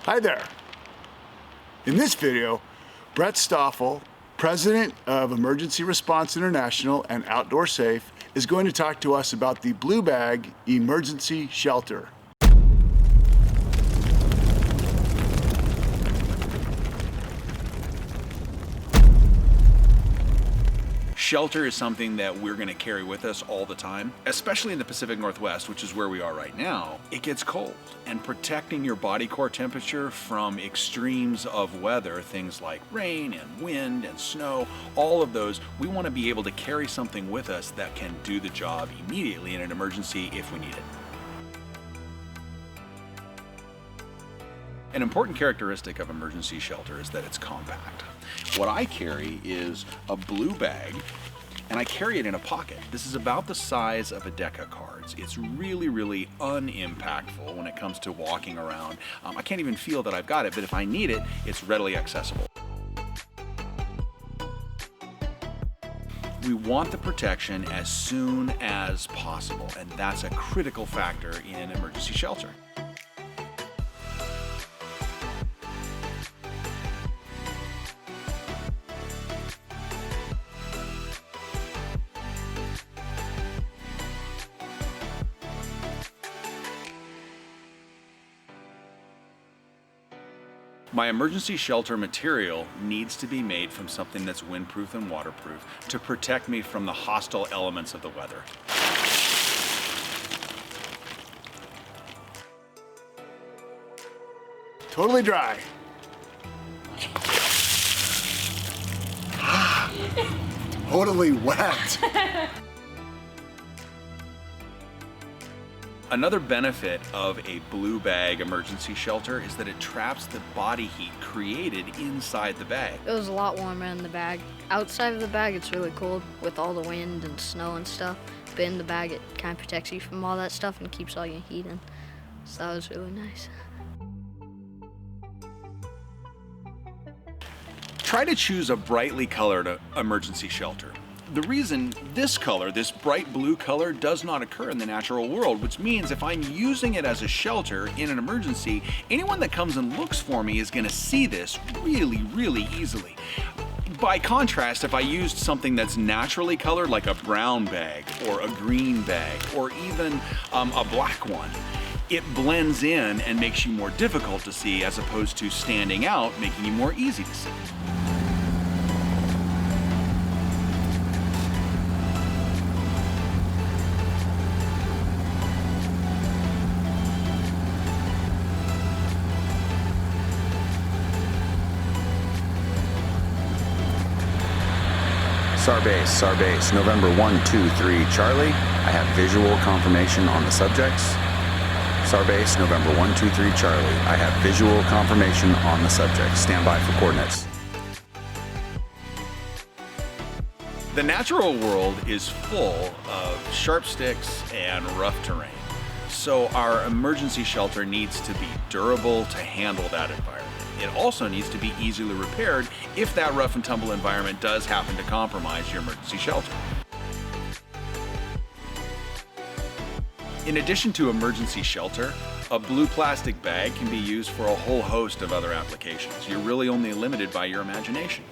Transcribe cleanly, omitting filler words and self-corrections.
Hi there. In this video, Brett Stoffel, President of Emergency Response International and OutdoorSafe, is going to talk to us about the Blue Bag Emergency Shelter. Shelter is something that we're going to carry with us all the time, especially in the Pacific Northwest, which is where we are right now. It gets cold, and protecting your body core temperature from extremes of weather, things like rain and wind and snow, all of those, we want to be able to carry something with us that can do the job immediately in an emergency if we need it. An important characteristic of emergency shelter is that it's compact. What I carry is a blue bag, and I carry it in a pocket. This is about the size of a deck of cards. It's really unimpactful when it comes to walking around. I can't even feel that I've got it, but if I need it, it's readily accessible. We want the protection as soon as possible, and that's a critical factor in emergency shelter. My emergency shelter material needs to be made from something that's windproof and waterproof to protect me from the hostile elements of the weather. Totally dry. Totally wet. Another benefit of a blue bag emergency shelter is that it traps the body heat created inside the bag. It was a lot warmer in the bag. Outside of the bag, it's really cold with all the wind and snow and stuff. But in the bag, it kind of protects you from all that stuff and keeps all your heat in. So that was really nice. Try to choose a brightly colored emergency shelter. The reason this color, this bright blue color, does not occur in the natural world, which means if I'm using it as a shelter in an emergency, anyone that comes and looks for me is going to see this really easily. By contrast, if I used something that's naturally colored, like a brown bag or a green bag or even a black one, it blends in and makes you more difficult to see as opposed to standing out, making you more easy to see. Starbase, November 123 Charlie. I have visual confirmation on the subjects. Starbase, November 123 Charlie. I have visual confirmation on the subjects. Stand by for coordinates. The natural world is full of sharp sticks and rough terrain. So our emergency shelter needs to be durable to handle that environment. It also needs to be easily repaired if that rough and tumble environment does happen to compromise your emergency shelter. In addition to emergency shelter, a blue plastic bag can be used for a whole host of other applications. You're really only limited by your imagination.